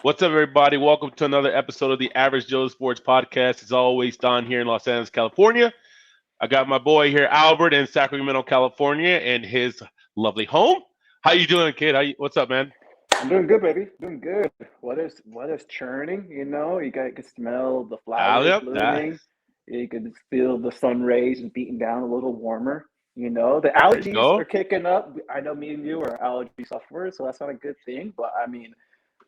What's up, everybody? Welcome to another episode of the Average Joe Sports Podcast. As always, Don here in Los Angeles, California. I got my boy here, Albert, in Sacramento, California, in his lovely home. How you doing, kid? What's up, man? I'm doing good, baby. Doing good. Weather's churning. You can smell the flowers Yep, that. blooming. You can feel the sun rays beating down a little warmer. The There you allergies are go. kicking up. I know me and you are allergy sufferers, so that's not a good thing. But I mean,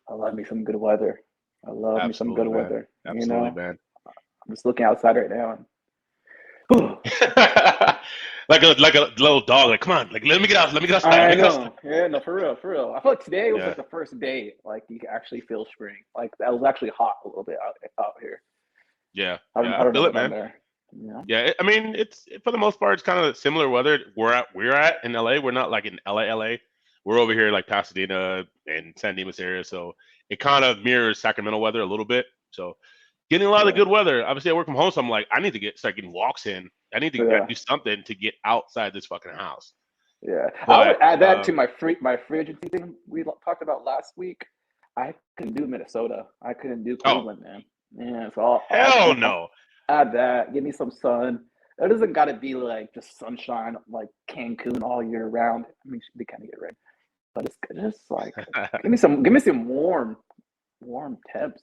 I love me some good weather. I love me some good Absolutely, man. weather. Absolutely, man. I'm just looking outside right now, and like a little dog. Like, come on, like let me get out. Let me get outside. Let I me get outside. know. Yeah, no, for real, for real. I feel like today was Yeah, like the first day like you can actually feel spring. Like that was actually hot a little bit out here. yeah, I don't, yeah. I I don't know feel it, about down man. there. You know? Yeah, I mean, it's for the most part, it's kind of similar weather we're at in LA. We're not like in LA. We're over here like Pasadena and San Dimas area, so it kind of mirrors Sacramento weather a little bit. So getting a lot of Yeah, good weather. Obviously, I work from home, so I'm like, I need to start getting walks in. I need to yeah, do something to get outside this fucking house. yeah. I But would add that to my free agency thing we talked about last week. I couldn't do Minnesota. I couldn't do oh, Cleveland, man. Yeah, so hell no. I'll add that. Give me some sun. It doesn't got to be like just sunshine, like Cancun all year round. I mean, they kind of get rain, but it's just like give me some warm temps.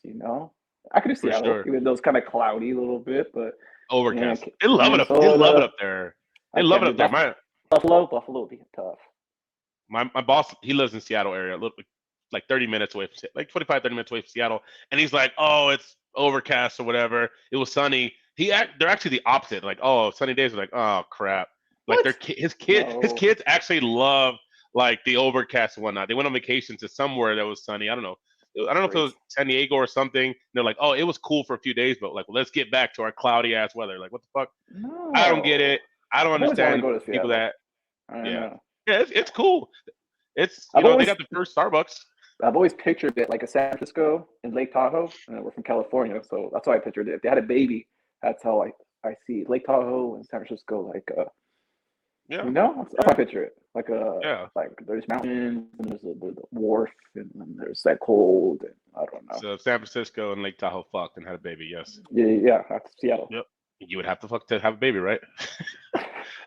I could do For Seattle, sure. even though it's kind of cloudy a little bit, but yeah, Overcast. They love it up. They love it Minnesota. up there. They I love can't it do up there. Buffalo would be tough. My boss, he lives in Seattle area, like 30 minutes away from, like 25, 30 minutes away from Seattle, and he's like, oh, it's overcast or whatever. It was sunny. They're actually the opposite. Like, oh, sunny days are like, oh crap. Like What? his No. kids actually love like the overcast and whatnot. They went on vacation to somewhere that was sunny. I don't know. I don't know if it was Crazy. San Diego or something. They're like, oh, it was cool for a few days, but like, well, let's get back to our cloudy ass weather. Like, what the fuck? I don't get No. it. I don't I've always wanted to understand go to people Seattle. that, I don't yeah, know. yeah, it's cool. It's I've they always got the first Starbucks. I've always pictured it like a San Francisco and Lake Tahoe. And we're from California, so that's how I pictured it. If they had a baby, that's how I see Lake Tahoe and San Francisco. Like Yeah, that's how I picture it. yeah. Like there's mountains and there's the wharf and then there's that cold and I don't know. So San Francisco and Lake Tahoe fucked and had a baby. Yes. Yeah, yeah, that's Seattle. Yep. You would have to fuck to have a baby, right?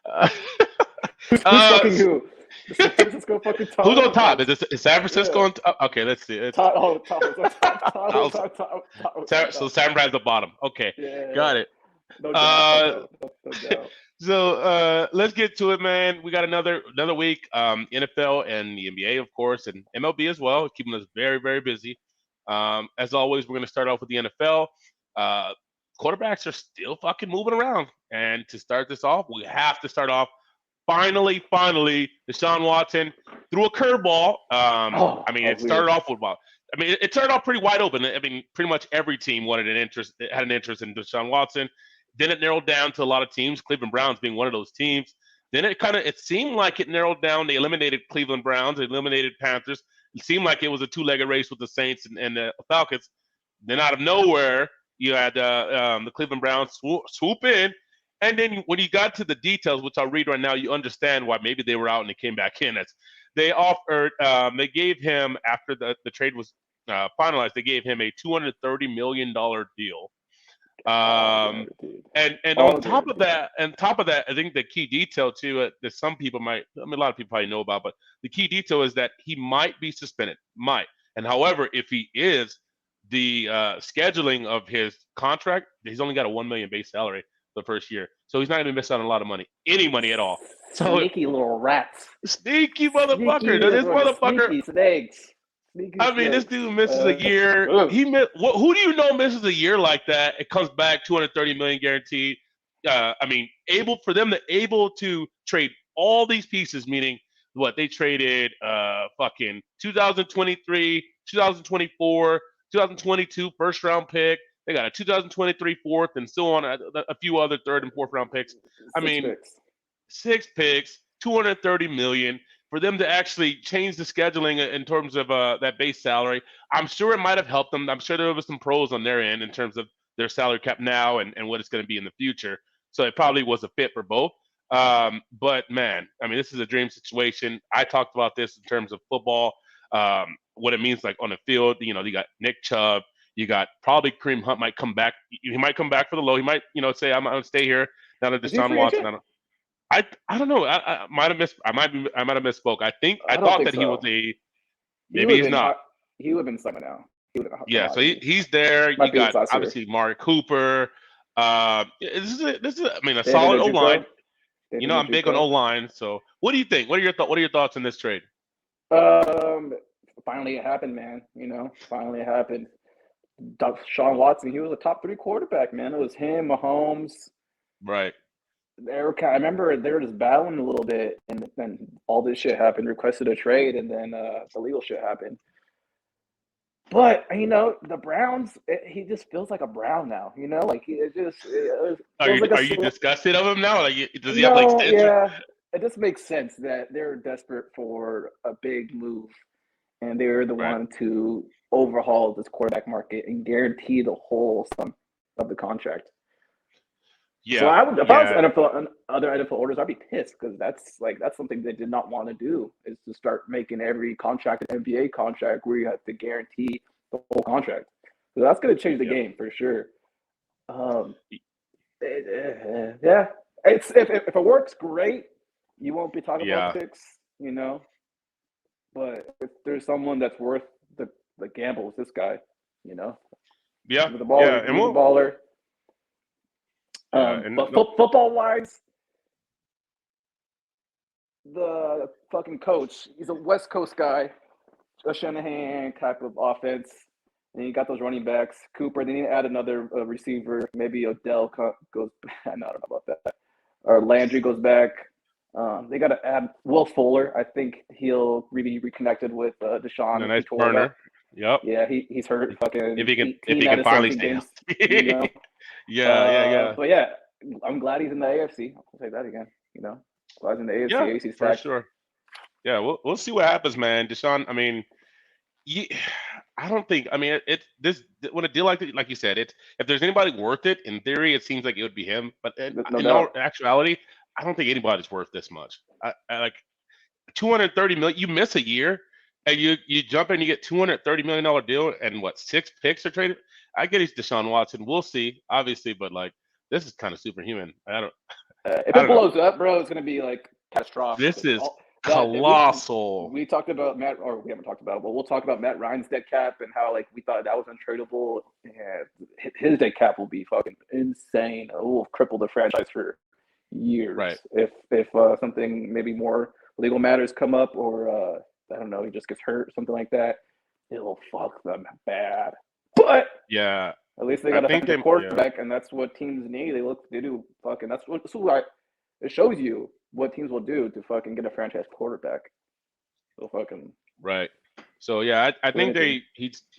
uh, Who's uh, fucking who? The San Francisco fucking who's on Tahoe? top? Is San Francisco Yeah. on top? Okay, let's see. It's Tahoe's on top. Tahoe's Tahoe's- on top. Tahoe's on So top. San Fran's the bottom. Okay, Yeah, got it. no doubt, no Uh, doubt, no doubt. so let's get to it, man. We got another week. NFL and the NBA, of course, and MLB as well, keeping us very very busy. As always, we're going to start off with the NFL. Uh, Quarterbacks are still fucking moving around, and to start this off, we have to start off. Finally, Deshaun Watson threw a curveball. Oh, I mean, that was it started weird. off with well, I mean, it started off pretty wide open. I mean, pretty much every team had an interest in Deshaun Watson. Then it narrowed down to a lot of teams, Cleveland Browns being one of those teams. Then it seemed like it narrowed down. They eliminated Cleveland Browns, they eliminated Panthers. It seemed like it was a two-legged race with the Saints and the Falcons. Then out of nowhere, you had the Cleveland Browns swoop in, and then when you got to the details, which I'll read right now, you understand why maybe they were out and they came back in. They gave him after the trade was finalized, they gave him a $230 million deal. All Um, guaranteed. and All guaranteed. on top of that, I think the key detail too that some people might, I mean, a lot of people probably know about, but the key detail is that he might be suspended, might. And however, if he is, the scheduling of his contract, he's only got a 1 million base salary the first year, so he's not going to miss out on a lot of money, any money at all. So Sneaky little rats. sneaky Sneaky motherfucker, this little motherfucker. sneaky snakes. Sneaky I mean, this snakes. dude misses a year. Ugh. Who do you know misses a year like that? It comes back 230 million guaranteed. I mean, able to trade all these pieces, meaning what they traded, fucking 2023, 2024, 2022 first round pick. They got a 2023 fourth, and still on a few other third and fourth round picks. I Six mean, picks. six picks, 230 million for them to actually change the scheduling in terms of that base salary. I'm sure it might have helped them. I'm sure there was some pros on their end in terms of their salary cap now and what it's going to be in the future. So it probably was a fit for both. But man, I mean, this is a dream situation. I talked about this in terms of football. what it means like on the field. You know, you got Nick Chubb, you got probably Kareem Hunt might come back. He might come back for the low. He might, say I'm gonna stay here. Now that Is he a Deshaun free Watson, agent? I don't know. I might have missed. I might have misspoke. I I don't thought think that he was so. a He maybe would he's have been. not. He would have been someone now. He would have come Yeah, out so of me. he's there. You Might be his got last year. obviously Mark Cooper. This is I mean a David solid O line. Njoku. David I'm big on Njoku. O line. So what do you think? What are your thoughts on this trade? Um, Finally it happened, man. Finally it happened. Deshaun Watson, he was a top 3 quarterback, man. It was him, Mahomes. Right. I remember they were just battling a little bit, and then all this shit happened. Requested a trade, and then the legal shit happened. But the Browns, he just feels like a Brown now. Like it feels like Are you a disgusted of him now? Like, does he have like no, stitches? yeah. It just makes sense that they're desperate for a big move, and they're the Right. one to overhaul this quarterback market and guarantee the whole sum of the contract. Yeah. So I would, if yeah. I was NFL, other NFL owners, I'd be pissed because that's something they did not want to do, is to start making every contract an NBA contract where you have to guarantee the whole contract. So that's going to change the game for sure. Yeah, if it works, great. You won't be talking about picks, But if there's someone that's worth the gamble, it's this guy, Yeah. He's a baller. And He's a baller. and But football wise, the fucking coach, he's a West Coast guy, a Shanahan type of offense. And you got those running backs, Cooper. They need to add another receiver. Maybe Odell goes. I don't know about that. Or Landry goes back. They got to add Will Fuller. I think he'll really reconnected with Deshaun. a nice burner. Yep. Yeah, he's hurt. Fucking If he can out of finally 17 stay games. healthy. Yeah. But yeah, I'm glad he's in the AFC. I'll say that again. Glad he's in the AFC. Yeah, AFC for stacked. sure. Yeah, we'll see what happens, man. Deshaun, I mean, I don't think. I mean, when a deal like you said, if there's anybody worth it, in theory, it seems like it would be him. But in all actuality, I don't think anybody's worth this much. I like $230 million. You miss a year, and you jump in, you get $230 million deal, and what 6 picks are traded. I get he's Deshaun Watson. We'll see, obviously, but like this is kind of superhuman. I don't. If it blows up, bro, it's gonna be like catastrophic. This is colossal. We talked about we haven't talked about it, but we'll talk about Matt Ryan's dead cap and how we thought that was untradeable. Yeah, his dead cap will be fucking insane. It will cripple the franchise for years. Right. If something maybe more legal matters come up, or I don't know, he just gets hurt or something like that, it'll fuck them bad. But yeah, at least they got a quarterback, and that's what teams need. They do fucking. That's what it shows you what teams will do to fucking get a franchise quarterback. So fucking right. So yeah, I think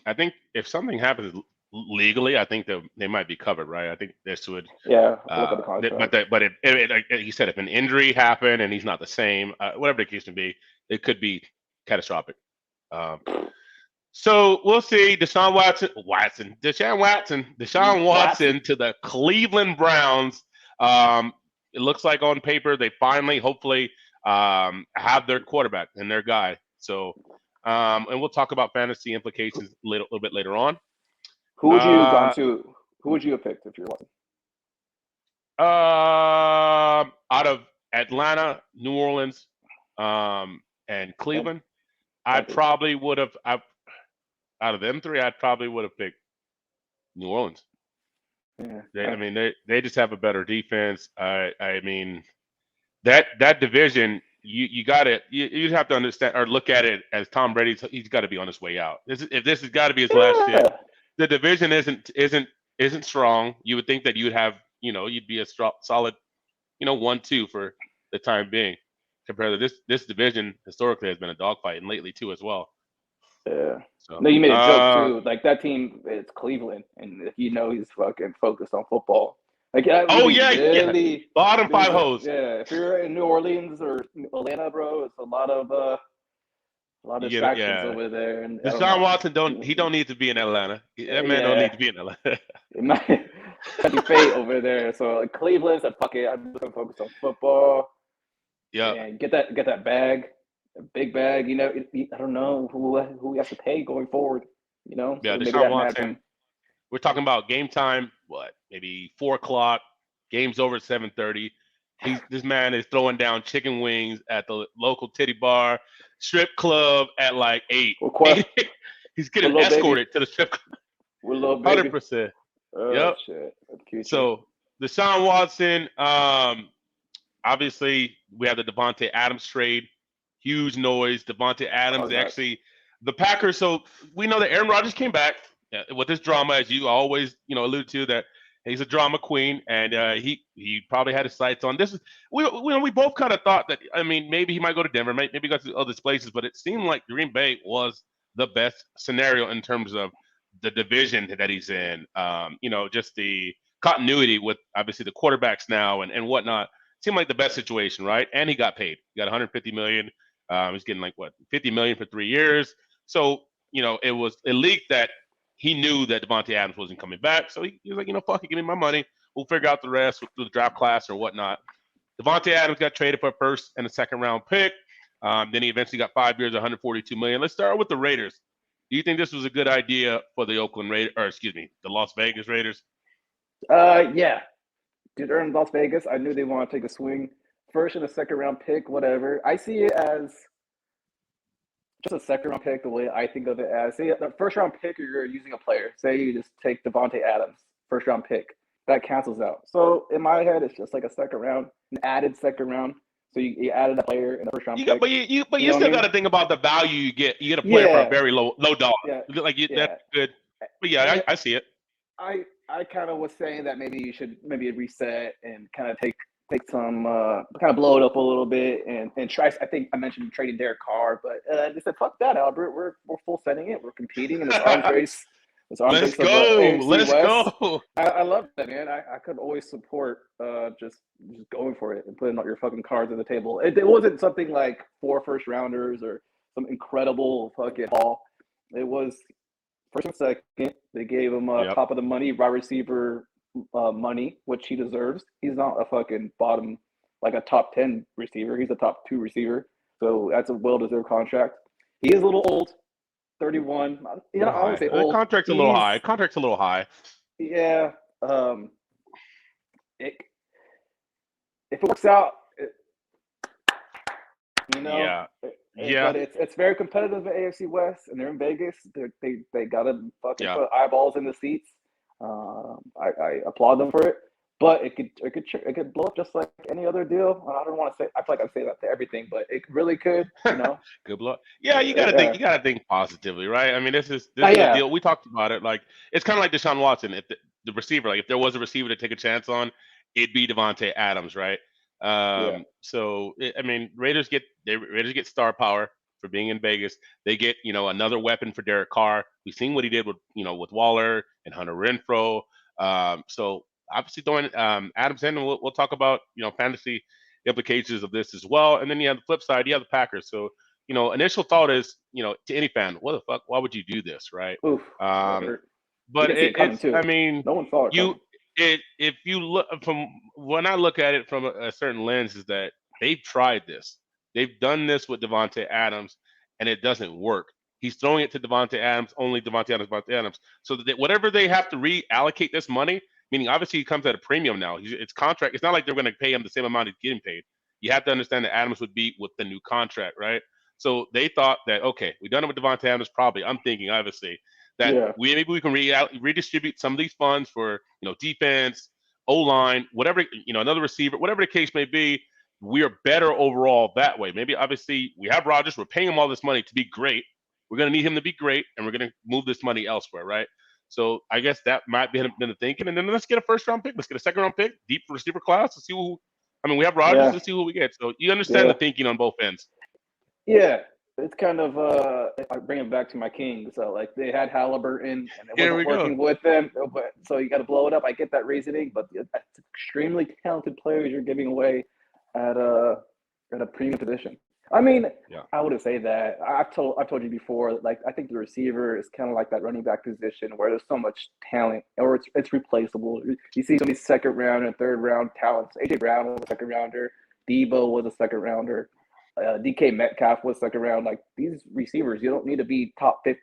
I think if something happens legally, I think they might be covered, right? I think this would. Yeah. Look at the contract. But like he said, if an injury happened and he's not the same, whatever the case may be, it could be catastrophic. So we'll see. Deshaun Watson to the Cleveland Browns. It looks like on paper they finally, hopefully, have their quarterback and their guy. So, and we'll talk about fantasy implications a little bit later on. Who would you have gone to? Who would you have picked if you're Watson? Out of Atlanta, New Orleans, and Cleveland, I probably would have. Out of them 3, I probably would have picked New Orleans. Yeah. I mean, they just have a better defense. I mean, that division, you got it. You have to understand or look at it as Tom Brady's. He's got to be on his way out. If this has got to be his last year, the division isn't strong. You would think that you would have, you'd be a solid, 1-2 for the time being. Compared to this division, historically has been a dogfight, and lately too as well. Yeah. So, no, you made a joke too. Like that team, it's Cleveland, and he's fucking focused on football. Like, really, bottom 5 hoes. Yeah, if you're in New Orleans or Atlanta, bro, it's a lot of distractions over there. And Deshaun Watson don't need to be in Atlanta. That man don't need to be in Atlanta. It might be fate over there. So like, Cleveland said, "Fuck it, I'm just gonna focus on football." Yeah, and get that bag. big bag. I don't know who we have to pay going forward. Yeah, So maybe Deshaun that matters Watson. him. We're talking about game time. What? Maybe 4 o'clock. Game's over at 7:30. This man is throwing down chicken wings at the local titty bar, strip club at like 8. With Quest, He's with getting little baby, escorted to the strip club. with little baby. 100%. Oh Yep. shit, that's cute shit. So Deshaun Watson, obviously we have the Davante Adams trade. Huge noise. Davante Oh, Adams nuts. actually the Packers. So we know that Aaron Rodgers came back with this drama, as you always allude to that he's a drama queen, and he probably had his sights on this. We both kind of thought that maybe he might go to Denver, maybe go to other places, but it seemed like Green Bay was the best scenario in terms of the division that he's in. Just the continuity with obviously the quarterbacks now and whatnot. Seemed like the best situation, right? And he got paid. He got 150 million. He's getting like 50 million for 3 years. So it leaked that he knew that Davante Adams wasn't coming back. So he was like, fuck it, give me my money. We'll figure out the rest through the draft class or whatnot. Davante Adams got traded for a first and a second round pick. Then he eventually got 5 years, 142 million. Let's start with the Raiders. Do you think this was a good idea for the the Las Vegas Raiders? Yeah. Dude, they're in Las Vegas. I knew they want to take a swing. First and a second round pick, whatever. I see it as just a second round pick the way I think of it as. Say the first round pick, you're using a player. Say you just take Davante Adams, first round pick. That cancels out. So in my head, it's just like a second round, an added second round. So you added a player in the first round pick. You still got to think about the value you get. You get a player for a very low dollar. Yeah. That's good. But yeah, I see it. I kind of was saying that maybe you should reset and kind of take some kind of blow it up a little bit and try. I think I mentioned trading Derek Carr, but they said fuck that, Albert. We're full sending it. We're competing in this arms race. Let's go. Let's go. I love that, man. I could always support just going for it and putting all your fucking cards on the table. It wasn't something like 4 first rounders or some incredible fucking haul. It was first and second. They gave him top of the money wide receiver money, which he deserves. He's not a fucking bottom, like a top 10 receiver. He's a top 2 receiver. So that's a well-deserved contract. He is a little old, 31. I would say old. Contract's a little high. Yeah. If it works out, Yeah. But it's very competitive in AFC West, and they're in Vegas. They gotta fucking put eyeballs in the seats. I applaud them for it, but it could blow up just like any other deal. I don't want to say. I feel like I say that to everything, but it really could. Good blow. Yeah, you gotta think. You gotta think positively, right? I mean, this is a deal. We talked about it. Like it's kind of like Deshaun Watson. If the receiver, like if there was a receiver to take a chance on, it'd be Davante Adams, right? So Raiders get star power for being in Vegas. They get another weapon for Derek Carr. We've seen what he did with with Waller and Hunter Renfro. So obviously throwing Adams in, and we'll talk about fantasy implications of this as well. And then you have the flip side, you have the Packers. So initial thought is to any fan, what the fuck? Why would you do this, right? Oof, but it's I mean no one saw it coming. If you look from when I look at it from a certain lens, is that they've tried this. They've done this with Davante Adams, and it doesn't work. He's throwing it to Davante Adams, only Davante Adams. So that whatever they have to reallocate this money, meaning obviously he comes at a premium now. It's contract. It's not like they're going to pay him the same amount he's getting paid. You have to understand that Adams would be with the new contract, right? So they thought that, okay, we've done it with Davante Adams. Probably, I'm thinking obviously that maybe we can redistribute some of these funds for defense, O-line, whatever, another receiver, whatever the case may be. We are better overall that way. Maybe obviously we have Rodgers. We're paying him all this money to be great. We're going to need him to be great, and we're going to move this money elsewhere, right? So I guess that might be been the thinking. And then let's get a first round pick. Let's get a second round pick, deep receiver class. Let's see who. We have Rodgers. Let's see who we get. So you understand the thinking on both ends. Yeah, it's kind of I bring it back to my Kings. So like they had Halliburton and it wasn't working with them, but so you got to blow it up. I get that reasoning, but that's extremely talented players you're giving away at a premium position. I wouldn't say that. I've told you before. Like I think the receiver is kind of like that running back position where there's so much talent, or it's replaceable. You see so many second round and third round talents. AJ Brown was a second rounder. Debo was a second rounder. DK Metcalf was second round. Like these receivers, you don't need to be top 50.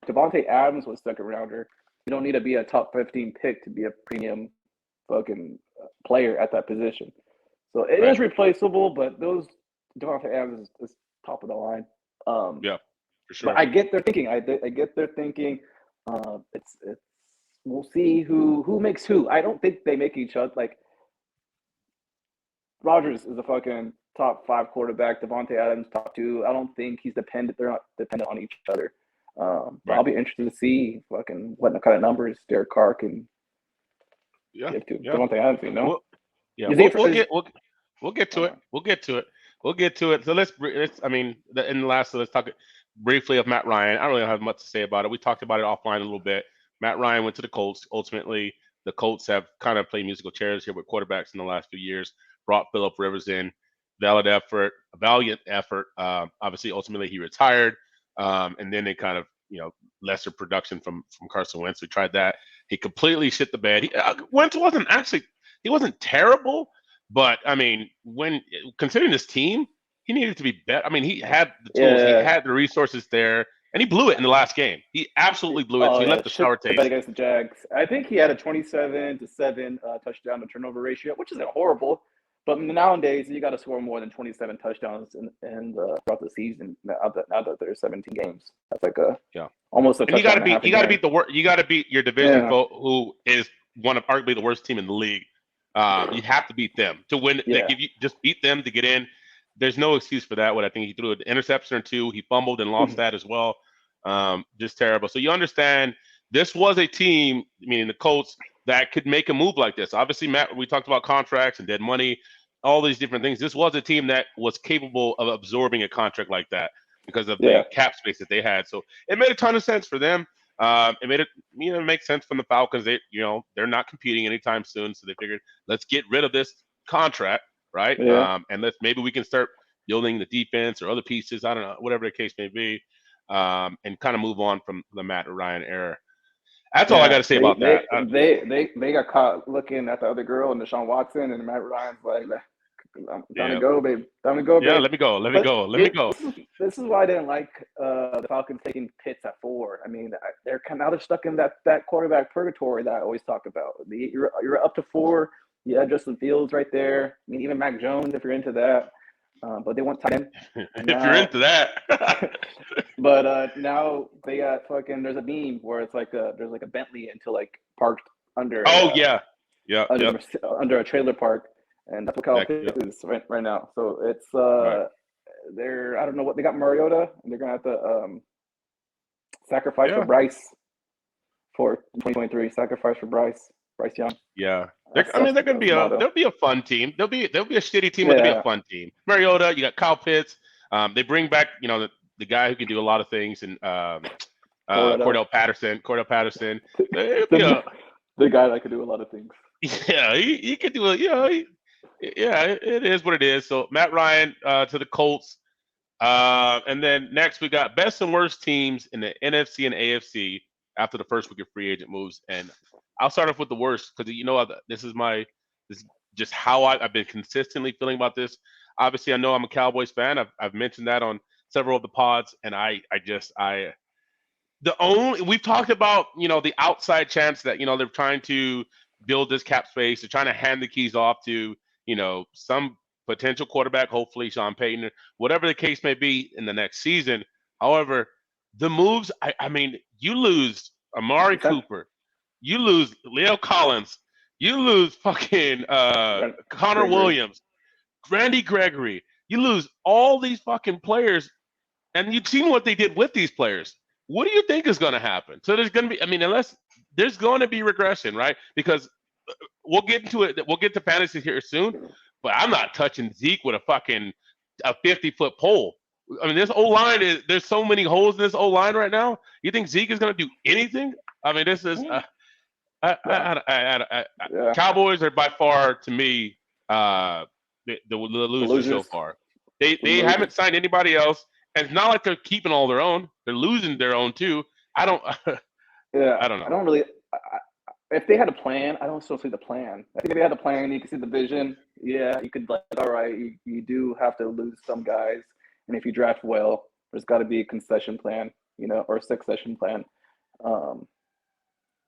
Davante Adams was second rounder. You don't need to be a top 15 pick to be a premium fucking player at that position. So it is replaceable, but those Davante Adams is top of the line. Yeah, for sure. But I get their thinking. I get their thinking. It's we'll see who makes who. I don't think they make each other. Like Rodgers is a fucking top 5 quarterback. Davante Adams top 2. I don't think he's dependent. They're not dependent on each other. But I'll be interested to see fucking what kind of numbers Derek Carr can give to Davante Adams. You know, we'll get to it. We'll get to it. So let's let's talk briefly of Matt Ryan. I don't really have much to say about it. We talked about it offline a little bit. Matt Ryan went to the Colts. Ultimately, the Colts have kind of played musical chairs here with quarterbacks in the last few years. Brought Phillip Rivers in. Valiant effort. Obviously, ultimately, he retired. And then they kind of, lesser production from Carson Wentz. We tried that. He completely shit the bed. Wentz he wasn't terrible, but I mean, when considering this team, he needed to be better. I mean, he had the tools, he had the resources there, and he blew it in the last game. He absolutely blew it. So he left the sour taste against the Jags. I think he had a 27-7 touchdown to turnover ratio, which isn't horrible. But nowadays, you got to score more than 27 touchdowns and throughout the season. Now that there's 17 games, that's like almost a. And you got to beat your division foe, who is one of arguably the worst team in the league. You have to beat them to win. Yeah. Like if you just beat them to get in, there's no excuse for that. What I think he threw an interception or 2, he fumbled and lost that as well. Just terrible. So you understand this was a team, meaning the Colts, that could make a move like this. Obviously, Matt, we talked about contracts and dead money, all these different things. This was a team that was capable of absorbing a contract like that because of the cap space that they had. So it made a ton of sense for them. It made it, make sense from the Falcons. They, they're not competing anytime soon. So they figured, let's get rid of this contract, right? Yeah. And maybe we can start building the defense or other pieces. I don't know, whatever the case may be, and kind of move on from the Matt Ryan era. That's all I got to say about that. They got caught looking at the other girl and Deshaun Watson, and Matt Ryan's like, "Time to go, babe. Time to go, babe." Yeah, let me go. This is why I didn't like the Falcons taking Pitts at 4. I mean, they're stuck in that quarterback purgatory that I always talk about. You're up to 4. You have Justin Fields right there. I mean, even Mac Jones if you're into that. But they want tight end. If you're into that. But now they got there's a beam where it's like there's like a Bentley parked under. Oh under a trailer park, and that's what Kyle Pitts is right now. So it's they're I don't know what they got Mariota, and they're gonna have to sacrifice for Bryce for 2023. Sacrifice for Bryce Young. Yeah. They're gonna be they'll be a fun team. They'll be a shitty team, but they'll be a fun team. Mariota, you got Kyle Pitts. They bring back, the guy who can do a lot of things, and Cordell Patterson. The guy that can do a lot of things. Yeah, he could do it. It is what it is. So Matt Ryan to the Colts. And then next we got best and worst teams in the NFC and AFC after the first week of free agent moves. And I'll start off with the worst because this is just how I've been consistently feeling about this. Obviously, I know I'm a Cowboys fan. I've mentioned that on several of the pods, and we've talked about the outside chance that they're trying to build this cap space. They're trying to hand the keys off to some potential quarterback, hopefully Sean Payton, whatever the case may be in the next season. However, the moves, I mean, you lose Amari Cooper. You lose Leo Collins. You lose fucking Connor Williams, Randy Gregory. You lose all these fucking players, and you've seen what they did with these players. What do you think is going to happen? So there's going to be, unless there's going to be regression, right? Because we'll get into it. We'll get to fantasy here soon, but I'm not touching Zeke with a 50-foot pole. I mean, this O-line there's so many holes in this O-line right now. You think Zeke is going to do anything? I mean, this is. Cowboys are by far, to me, the losers so far. They haven't signed anybody else, and it's not like they're keeping all their own. They're losing their own too. I don't know. I don't really. If they had a plan, I don't still see the plan. I think if they had a plan, you could see the vision. Yeah, you could all right. You do have to lose some guys. And if you draft well, there's got to be a concession plan, or a succession plan.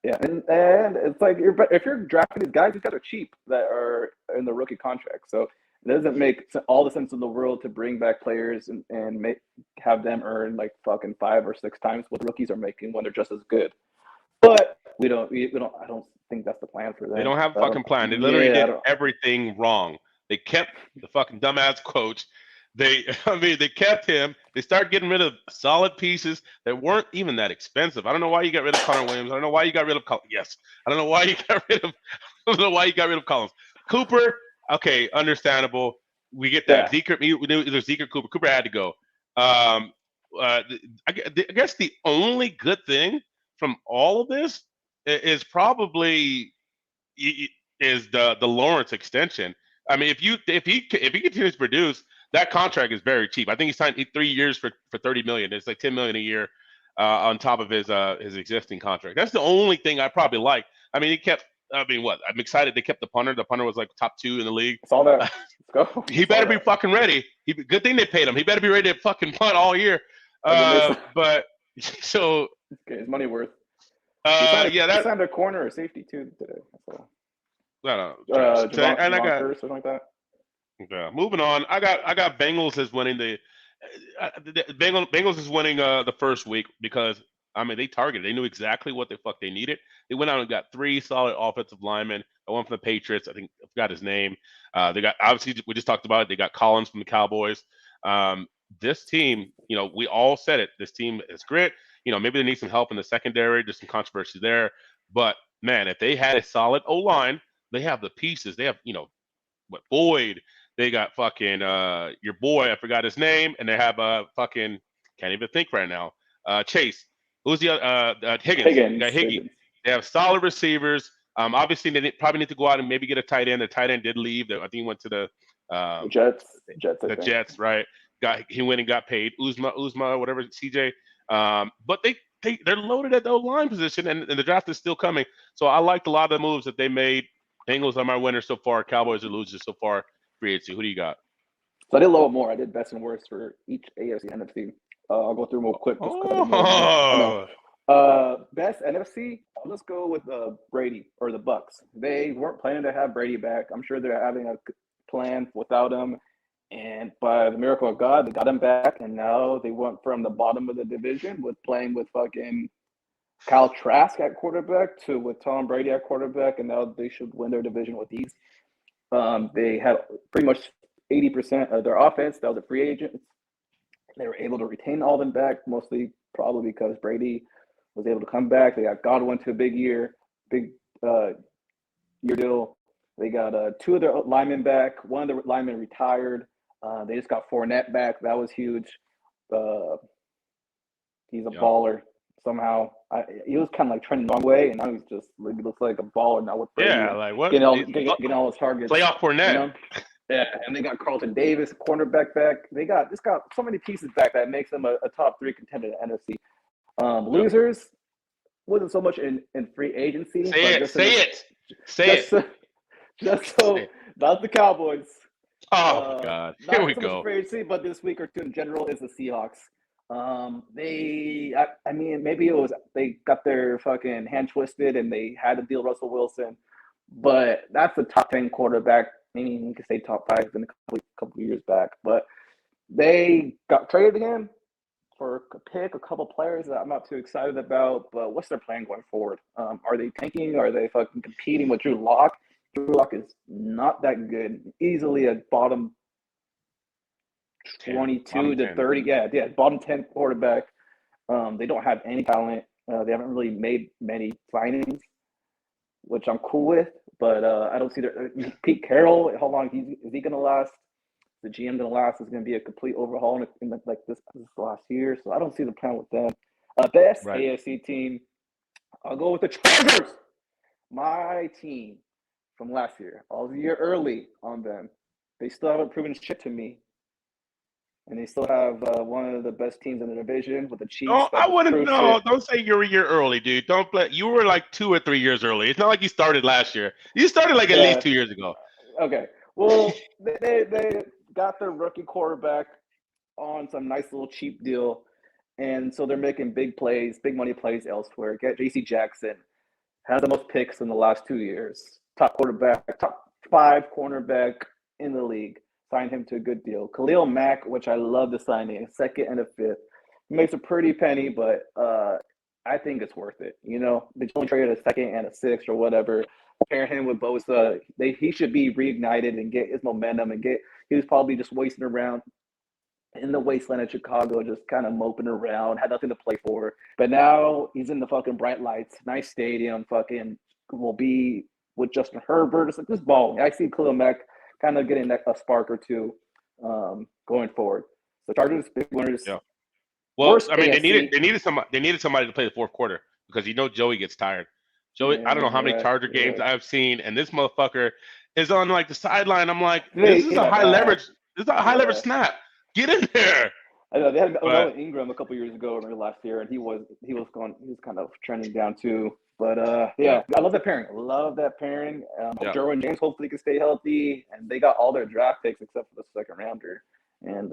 Yeah, and it's like if you're drafting these guys are cheap that are in the rookie contract. So it doesn't make all the sense in the world to bring back players and have them earn like fucking 5 or 6 times what rookies are making when they're just as good. But we don't. I don't think that's the plan for them. They don't have a fucking plan. They literally did everything wrong. They kept the fucking dumbass coach. They kept him. They started getting rid of solid pieces that weren't even that expensive. I don't know why you got rid of Connor Williams. I don't know why you got rid of Yes. I don't know why you got rid of. I don't know why you got rid of Collins. Cooper. Okay, understandable. We get that. Yeah. We knew either Zeke or Cooper. Cooper had to go. I guess the only good thing from all of this is probably the Lawrence extension. I mean, if he continues to produce, that contract is very cheap. I think he signed 3 years for $30 million. It's like $10 million a year on top of his existing contract. That's the only thing I probably like. I mean, I'm excited they kept the punter. The punter was like top 2 in the league. Saw that. Let's go. He better be fucking ready. Good thing they paid him. He better be ready to fucking punt all year. But so his money worth. He signed a corner or safety too today. So. No. And I got something like that. Yeah, moving on. I got Bengals as winning the Bengals is winning the first week because they targeted. They knew exactly what the fuck they needed. They went out and got 3 solid offensive linemen. One from the Patriots. I think I forgot his name. They got, obviously we just talked about it. They got Collins from the Cowboys. This team, we all said it. This team is grit. Maybe they need some help in the secondary. There's some controversy there. But man, if they had a solid O-line, they have the pieces. They have, Boyd. They got fucking your boy, I forgot his name, and they have fucking can't even think right now. Chase. Who's the other? Higgins. They got Higgins. They have solid receivers. Obviously, they probably need to go out and maybe get a tight end. The tight end did leave. I think he went to the Jets. Jets, right? He went and got paid. Uzma, whatever, CJ. But they're loaded at the line position, and the draft is still coming. So I liked a lot of the moves that they made. Bengals are my winners so far. Cowboys are losers so far. Free agency. Who do you got? So I did a little more. I did best and worst for each AFC and NFC. I'll go through them real quick. Best NFC. Let's go with Brady or the Bucks. They weren't planning to have Brady back. I'm sure they're having a plan without him. And by the miracle of God, they got him back. And now they went from the bottom of the division with playing with fucking Kyle Trask at quarterback to with Tom Brady at quarterback. And now they should win their division with ease. They had pretty much 80% of their offense. That was the free agents. They were able to retain all of them back, mostly probably because Brady was able to come back. They got Godwin to a big year deal. They got 2 of their linemen back. One of the linemen retired. They just got Fournette back. That was huge. He's a baller somehow. He was kind of like trending the wrong way, and now he's just he looks like a baller now with Brady. Yeah, like what? Getting all his targets. Playoff Fournette. Yeah, and they got Carlton Davis, cornerback back. They got so many pieces back that makes them a top 3 contender in the NFC. Losers wasn't so much in free agency. Say it. Just so that's the Cowboys. Oh my God! Here we go. Free agency, but this week or two in general is the Seahawks. Maybe it was they got their fucking hand twisted and they had to deal Russell Wilson, but that's a top 10 quarterback. Maybe you could say top 5 in a couple of years back, but they got traded again for a couple players that I'm not too excited about. But what's their plan going forward? Are they tanking? Are they fucking competing with Drew Lock? Drew Lock is not that good. Easily a bottom 22 to 30. Yeah, bottom 10 quarterback. They don't have any talent. They haven't really made many signings, which I'm cool with. But I don't see Pete Carroll. How long is he going to last? The GM going to last? Is going to be a complete overhaul in like this last year. So I don't see the plan with them. Best AFC team. I'll go with the Chargers. My team from last year. I was a year early on them. They still haven't proven shit to me. And they still have one of the best teams in the division with the Chiefs. Oh, I wouldn't know. Don't say you're a year early, dude. Don't play. You were like 2 or 3 years early. It's not like you started last year. You started like at least 2 years ago. Okay. Well, they got their rookie quarterback on some nice little cheap deal, and so they're making big plays, big money plays elsewhere. Get J.C. Jackson, has the most picks in the last 2 years. Top quarterback, top 5 cornerback in the league. Signed him to a good deal. Khalil Mack, which I love the signing, a second and a fifth. He makes a pretty penny, but I think it's worth it. You know, they only traded a second and a sixth or whatever. Pair him with Bosa. He should be reignited and get his momentum and get. He was probably just wasting around in the wasteland of Chicago, just kind of moping around, had nothing to play for. But now he's in the fucking bright lights, nice stadium, fucking will be with Justin Herbert. It's like this ball. I see Khalil Mack kind of getting a spark or two going forward. So Chargers big winners. Yeah. Well, Worst I mean, AFC. they needed somebody to play the fourth quarter because Joey gets tired. Joey, I don't know how many Charger games I've seen, and this motherfucker is on like the sideline. I'm like, this is a high leverage. This is a high leverage snap. Get in there. I know they had Melvin Ingram a couple years ago or last year, and he was kind of trending down too. But I love that pairing. Derwin James hopefully can stay healthy, and they got all their draft picks except for the second rounder. And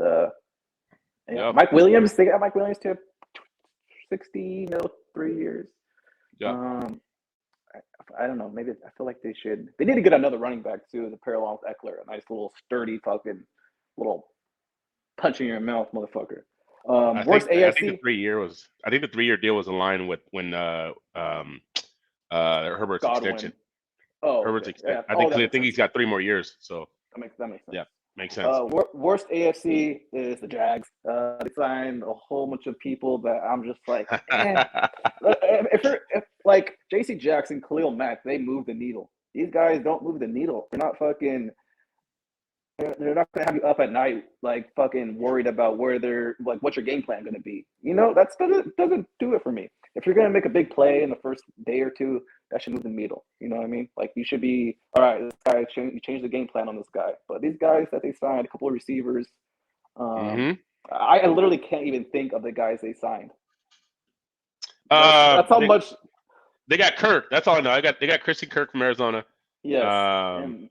Mike Williams, they got Mike Williams to 60 mil 3 years. Yeah. I don't know. Maybe I feel like they need to get another running back too, as a parallel with Eckler, a nice little sturdy fucking little punch in your mouth, motherfucker. Worst AFC. I think the 3-year deal was aligned with when Herbert's Godwin. extension. Oh, Herbert's okay. extension. I think he's got 3 more years. So that makes sense. Yeah, makes sense. Worst AFC is the Jags. They signed a whole bunch of people that I'm just like, if like J.C. Jackson, Khalil Mack, they move the needle. These guys don't move the needle. They're not fucking. They're not gonna have you up at night, like fucking worried about where they're like, what's your game plan gonna be? You know, that doesn't do it for me. If you're gonna make a big play in the first day or two, that should move the needle. You know what I mean? Like you should be all right. This guy, you change the game plan on this guy. But these guys that they signed, a couple of receivers, I literally can't even think of the guys they signed. That's how much they got. Kirk. That's all I know. They got Christian Kirk from Arizona. Yes.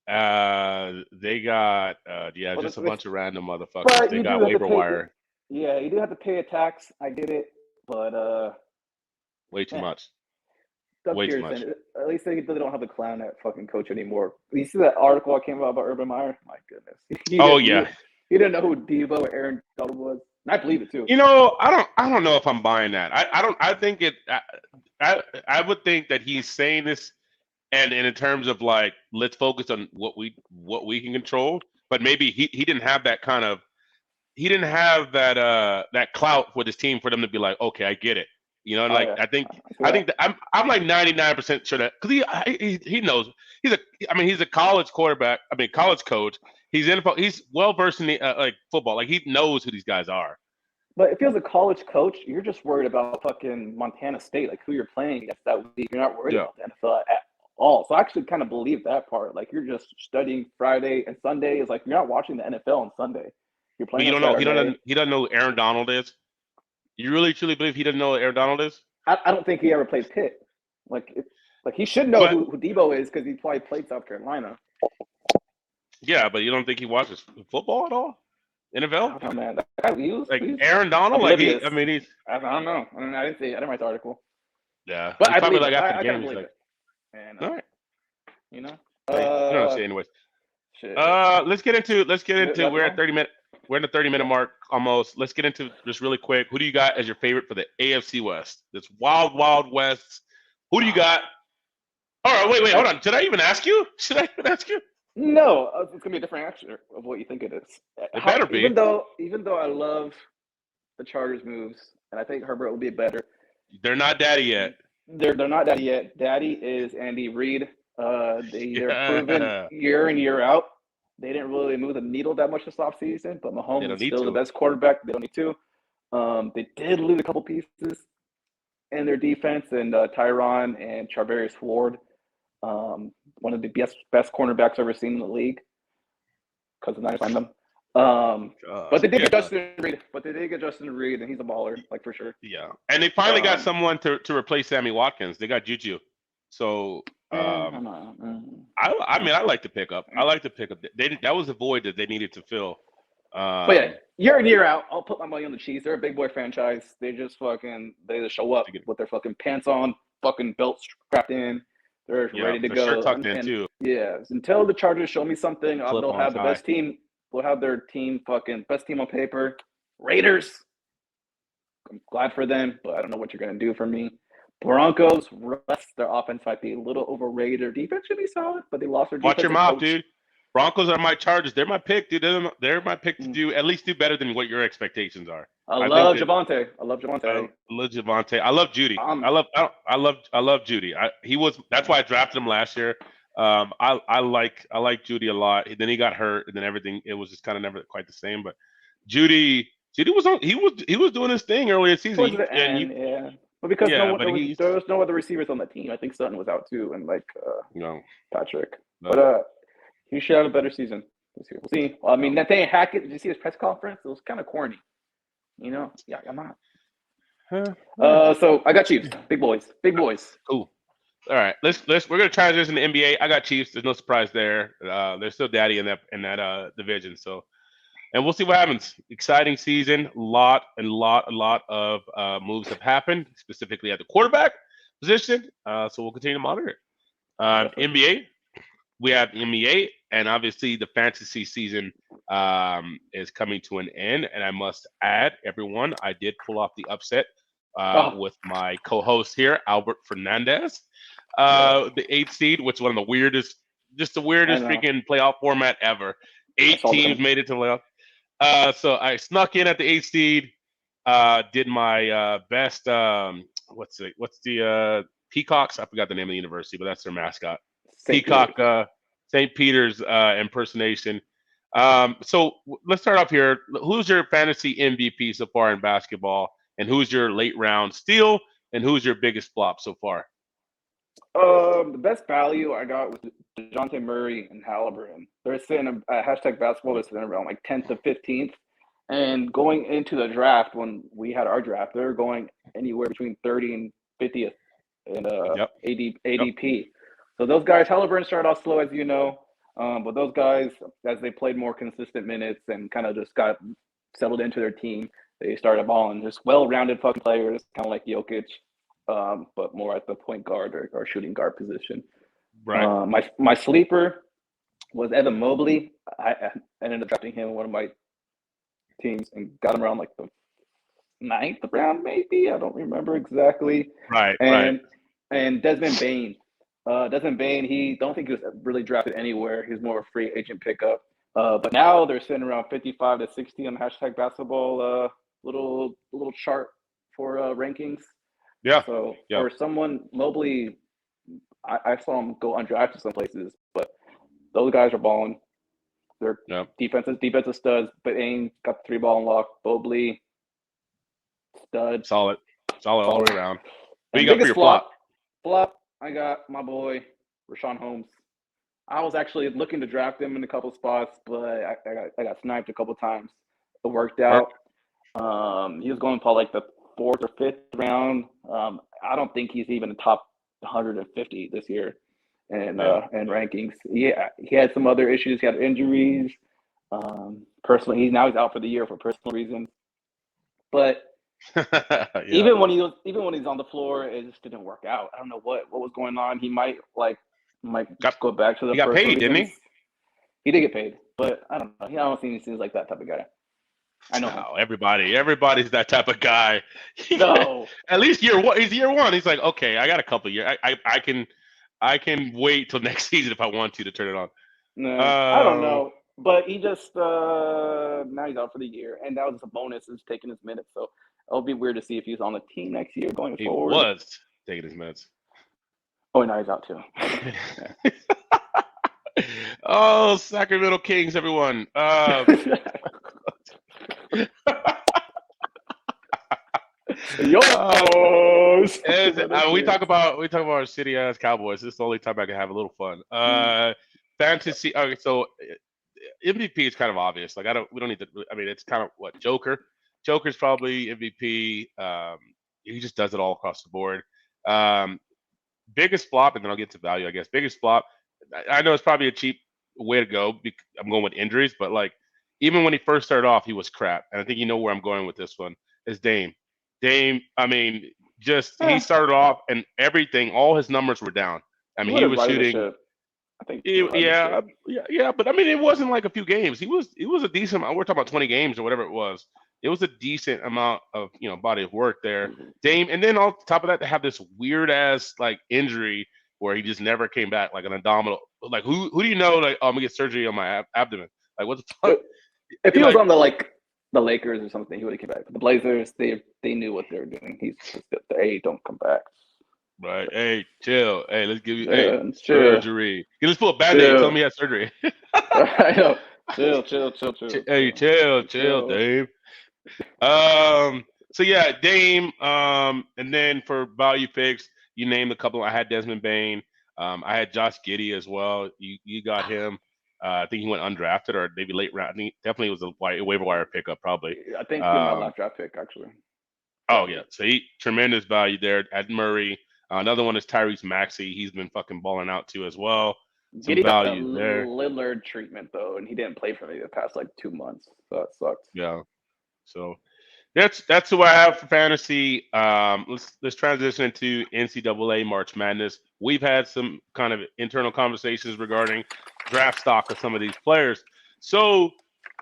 They got just a bunch of random motherfuckers. They got waiver wire. Yeah, you do have to pay a tax. I get it, but way too much. Way too much. At least they don't have the clown at fucking coach anymore. You see that article I came out about Urban Meyer? My goodness. He didn't know who Debo or Aaron Donald was. And I believe it too. You know, I don't know if I'm buying that. I think it. I would think that he's saying this. And in terms of like, let's focus on what we can control, but maybe he didn't have that that clout with his team for them to be like, okay, I get it, you know. I think that I'm like 99% sure that because he knows he's a college quarterback. College coach. He's well versed in the like football. Like he knows who these guys are. But if he was a college coach, you're just worried about fucking Montana State, like who you're playing against that week. You're not worried about the NFL at all. So I actually kind of believe that part. Like you're just studying Friday and Sunday. Is like you're not watching the NFL on Sunday. You're playing. He doesn't know who Aaron Donald is. You really truly believe he doesn't know who Aaron Donald is? I don't think he ever played Pitt. Like he should know who Debo is because he probably played South Carolina. Yeah, but you don't think he watches football at all? NFL? Oh man, Aaron Donald. Oblivious. I don't know. I didn't write the article. Yeah, but I probably believe like after the game. He's like, and, all right. You know. Anyways. Let's get into. We're at 30 minute. We're in the 30-minute mark almost. Let's get into this really quick. Who do you got as your favorite for the AFC West? This wild West. Who do you got? All right, wait, hold on. Did I even ask you? Should I even ask you? No, it's gonna be a different answer of what you think it is. It better be. Even though I love the Chargers moves, and I think Herbert will be better. They're not daddy yet. They're not daddy yet. Daddy is Andy Reid. They're proven year in year out. They didn't really move the needle that much this offseason, but Mahomes is still the best quarterback. They don't need to. They did lose a couple pieces in their defense, and Tyron and Charvarius Ward, one of the best cornerbacks I've ever seen in the league, because the Niners signed them. But they did get Justin Reid. And he's a baller, like for sure. Yeah, and they finally got someone to replace Sammy Watkins. They got Juju. So I like the pickup. That was a void that they needed to fill. But yeah, year in, year out, I'll put my money on the Chiefs. They're a big boy franchise. They just show up with their fucking pants on, fucking belts strapped in. They're ready to go. Shirt tucked in too. Yeah, until the Chargers show me something, they'll have the best team. They'll have their team, fucking best team on paper. Raiders. I'm glad for them, but I don't know what you're gonna do for me. Broncos, their offense might be a little overrated. Their defense should be solid, but they lost their defense. Watch your mouth, dude. Broncos are my Chargers. They're my pick, dude. They're my pick to at least do better than what your expectations are. I love Javonte. I love Javonte. I love Judy. I love Judy. That's why I drafted him last year. I like Judy a lot. Then he got hurt, and then everything. It was just kind of never quite the same. But Judy was doing his thing early in the season. Yeah. But because there was no other receivers on the team. I think Sutton was out too, and Patrick. No. But he should have a better season this year. We'll see. Well, I mean, Nathaniel Hackett. Did you see his press conference? It was kind of corny. Yeah, I'm not. So I got Chiefs. Big boys. Cool. All right, we're gonna transition to NBA. I got Chiefs. There's no surprise there. They're still daddy in that division. So, and we'll see what happens. Exciting season. A lot of moves have happened, specifically at the quarterback position. So we'll continue to monitor it. NBA. We have NBA, and obviously the fantasy season is coming to an end. And I must add, everyone, I did pull off the upset with my co-host here, Albert Fernandez, the 8th seed, which is one of the weirdest freaking playoff format ever. 8 teams made it to the playoff. So I snuck in at the 8th seed, did my best. What's the Peacocks? I forgot the name of the university, but that's their mascot. Peacock, St. Peter's impersonation. So let's start off here. Who's your fantasy MVP so far in basketball, and who's your late round steal, and who's your biggest flop so far? The best value I got was DeJounte Murray and Halliburton. They're sitting at hashtag basketball. They're sitting around like 10th to 15th, and going into the draft when we had our draft, they're going anywhere between 30 and 50th in ADP. So those guys, Halliburton started off slow, as you know, but those guys, as they played more consistent minutes and kind of just got settled into their team, they started balling. Just well-rounded fucking players, kind of like Jokic, but more at the point guard or shooting guard position. Right. My sleeper was Evan Mobley. I ended up drafting him in one of my teams and got him around like the 9th round, maybe. I don't remember exactly. Right. And Desmond Bane. Desmond Bane, he don't think he was really drafted anywhere. He's more of a free agent pickup. But now they're sitting around 55 to 60 on the hashtag basketball little chart for rankings. Yeah. So for someone, Mobley, I saw him go undrafted some places, but those guys are balling. They're defensive studs. Bane got the 3-ball unlock. Mobley, stud. Solid all the way around. What you got for your flop? I got my boy, Rashawn Holmes. I was actually looking to draft him in a couple spots, but I got sniped a couple times. It worked out. He was going for like the 4th or 5th round. I don't think he's even the top 150 this year in rankings. Yeah, he had some other issues. He had injuries. Personally, he's out for the year for personal reasons. But even when he's on the floor, it just didn't work out. I don't know what was going on. He might go back to the. He got paid, didn't he? He did get paid, but I don't know. I don't think he seems like that type of guy. I know. No, everybody's that type of guy. No, at least year one. He's year one. He's like, okay, I got a couple of years. I can wait till next season if I want to turn it on. No, I don't know. But he just now he's out for the year, and that was a bonus. Is taking his minutes, so it'll be weird to see if he's on the team next year going forward. He was taking his minutes. Oh, now he's out too. Oh, Sacramento Kings, everyone. We talk about our shitty ass Cowboys. This is the only time I can have a little fun. Fantasy. Okay, so MVP is kind of obvious. Like we don't need to. I mean, it's kind of what Joker. Joker's probably MVP. He just does it all across the board. Biggest flop, and then I'll get to value, I guess. Biggest flop. I know it's probably a cheap way to go. I'm going with injuries, but like even when he first started off, he was crap. And I think you know where I'm going with this one. Is Dame. Dame, I mean, just he Eh, started off and everything, all his numbers were down. I he mean, would he have was righted the shooting. ship. I think he would have righted the Yeah, ship. yeah. But I mean, it wasn't like a few games. He was a decent. We're talking about 20 games or whatever it was. It was a decent amount of body of work there. Mhm. Dame, and then on top of that, to have this weird ass like injury where he just never came back, like an abdominal. Like who do you know? Like, oh, I'm gonna get surgery on my abdomen. Like what the fuck? If he was Like on the Lakers or something, he would have came back. But the Blazers, they knew what they were doing. He's just hey, don't come back. right? Hey, chill. Hey, let's give you Chill, surgery. Let's pull a band-aid and tell chill. him he had surgery. I know. Chill, chill, chill, chill, Hey, chill, chill, chill. Dave. So yeah, Dame. And then for value picks, you named a couple. I had Desmond Bain. I had Josh Giddey as well. You got him. I think he went undrafted or maybe late round. I think definitely was a waiver wire pickup probably. I think he was my Um, last draft pick actually. oh Probably. yeah, so he tremendous value there. At Murray. Another one is Tyrese Maxey. He's been fucking balling out too as well. Some Giddy got the value there. Lillard treatment though, and he didn't play for me the past like 2 months. So that sucked. Yeah. So that's who I have for fantasy. Let's transition into NCAA March Madness. We've had some kind of internal conversations regarding draft stock of some of these players. So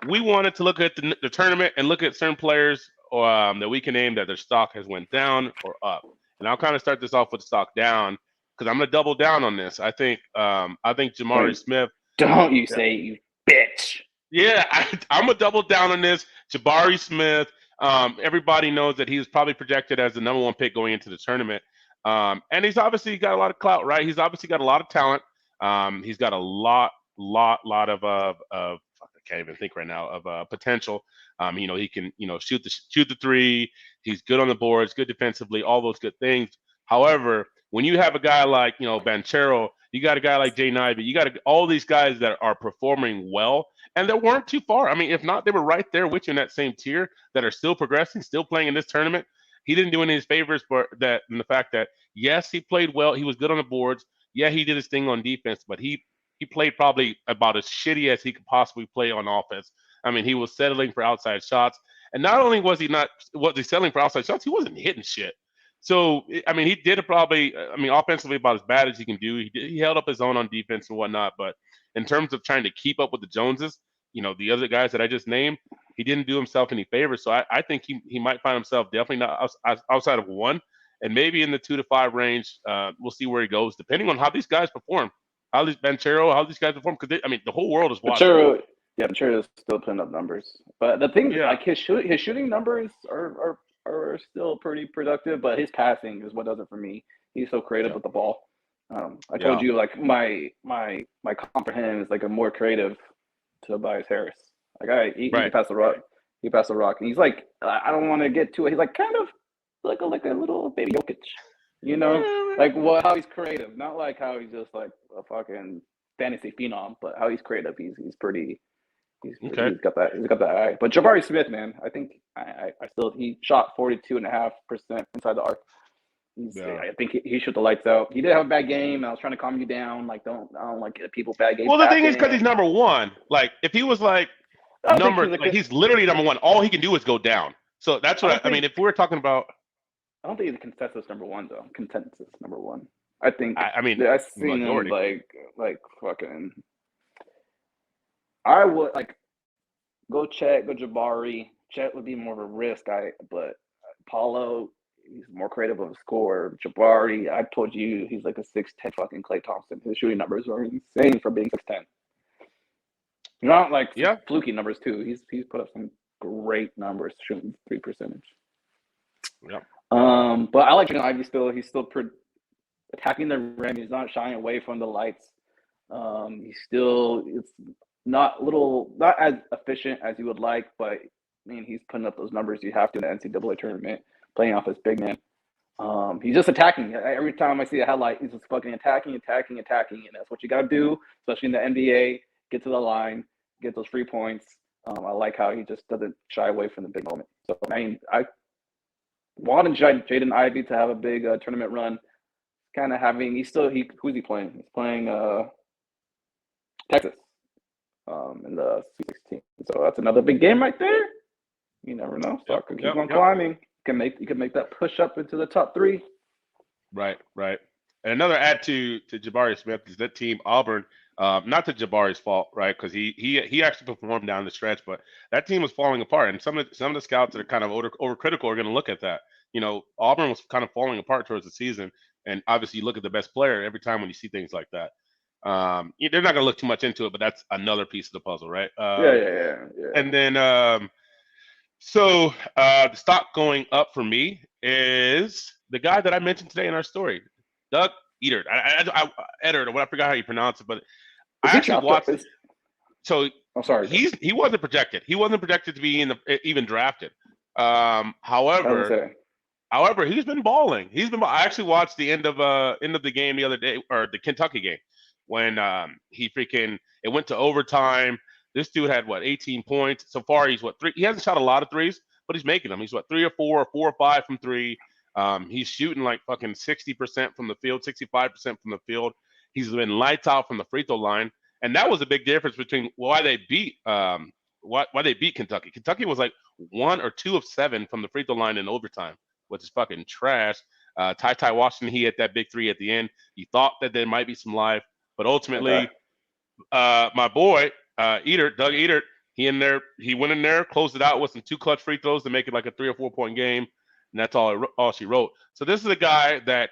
we wanted to look at the tournament and look at certain players that we can name that their stock has went down or up. And I'll kind of start this off with stock down because I'm going to double down on this. I think Jamari Wait, Smith. don't you say you bitch. Yeah, I'm gonna double down on this. Jabari Smith. Everybody knows that he's probably projected as the number one pick going into the tournament, and he's obviously got a lot of clout, right? He's obviously got a lot of talent. He's got a lot of I can't even think right now of potential. He can shoot the three. He's good on the boards, good defensively, all those good things. However, when you have a guy like Banchero, you got a guy like Jay Ivey, you got all these guys that are performing well and they weren't too far. I mean, if not, they were right there with you in that same tier that are still progressing, still playing in this tournament. He didn't do any of his favors, but that and the fact that yes, he played well, he was good on the boards. Yeah, he did his thing on defense, but he played probably about as shitty as he could possibly play on offense. I mean, he was settling for outside shots, and not only was he settling for outside shots, he wasn't hitting shit. So I mean, he did probably. I mean, offensively about as bad as he can do. He held up his own on defense and whatnot, but in terms of trying to keep up with the Joneses, the other guys that I just named, he didn't do himself any favors. So I think he might find himself definitely not outside of one, and maybe in the 2 to 5 range. We'll see where he goes, depending on how these guys perform, how these Banchero, how these guys perform. Because I mean, the whole world is watching. Pachero is still putting up numbers. But the thing, Yeah, like his shooting numbers are still pretty productive, but his passing is what does it for me. He's so creative yeah, with the ball. I told yeah. you like my comp for him is like a more creative to Tobias Harris. Like he can Right. pass the rock. He passed the rock, and he's like I don't want to get too. He's like kind of like a little baby Jokic, you know, like how he's creative, not like how he's just like a fucking fantasy phenom, but how he's creative. He's pretty. Okay. He's got that eye. But Jabari Smith, man, I think I still he shot 42.5% inside the arc. Yeah. I think he shot the lights out. He did have a bad game. I was trying to calm you down. Like I don't like people bad games Well, the thing is, because he's happen. number one. Like, if he was like I don't think he's a he's literally number one. All he can do is go down. So that's I what don't I mean. think If we're talking about, I don't think he's a consensus number one though. Consensus number one. I think I mean, I've seen him majority. like fucking. I would like go Jabari. Chet would be more of a risk. But Paulo, he's more creative of a scorer. Jabari, I told you he's like a 6'10" fucking Klay Thompson. His shooting numbers are insane for being 6'10". Not like some Yeah. fluky numbers too. He's put up some great numbers shooting 3%. Yeah. But I like Jaden Ivey still. He's still attacking the rim. He's not shying away from the lights. It's not as efficient as you would like, but I mean he's putting up those numbers you have to in the NCAA tournament, playing off his big man. He's just attacking. Every time I see a headlight, he's just fucking attacking, and that's what you got to do, especially in the NBA. Get to the line, get those free points. I like how he just doesn't shy away from the big moment. So I mean, I wanted Jaden Ivey to have a big tournament run. Kind of having who's he playing? He's playing Texas. in the Sweet 16. So that's another big game right there. You never know. Stock could keep on climbing. You can make that push up into the top 3. Right. And another add to Jabari Smith is that team Auburn. Not to Jabari's fault, right? Because he actually performed down the stretch, but that team was falling apart. And some of the scouts that are kind of overcritical are going to look at that. Auburn was kind of falling apart towards the season, and obviously you look at the best player every time when you see things like that. They're not going to look too much into it, but that's another piece of the puzzle, right? Yeah. And then so the stock going up for me is the guy that I mentioned today in our story, Doug Edert. Edert, I forgot how you pronounce it, but I actually watched it. So I'm sorry. He wasn't projected. He wasn't projected to be even drafted. However, he's been balling. I actually watched the end of the game the other day, or the Kentucky game, when it went to overtime. This dude had 18 points so far. He's 3. He hasn't shot a lot of threes, but he's making them. He's 3 or 4 or 4 or 5 from 3. He's shooting like fucking 60% from the field, 65% from the field. He's been lights out from the free throw line, and that was a big difference between why they beat Kentucky. Kentucky was like 1 or 2 of 7 from the free throw line in overtime, which is fucking trash. Ty Washington, he hit that big 3 at the end. You thought that there might be some life, but ultimately, my boy Doug Edert, he went in there, closed it out with some 2 clutch free throws to make it like a 3 or 4 point game, and that's all she wrote. So this is a guy that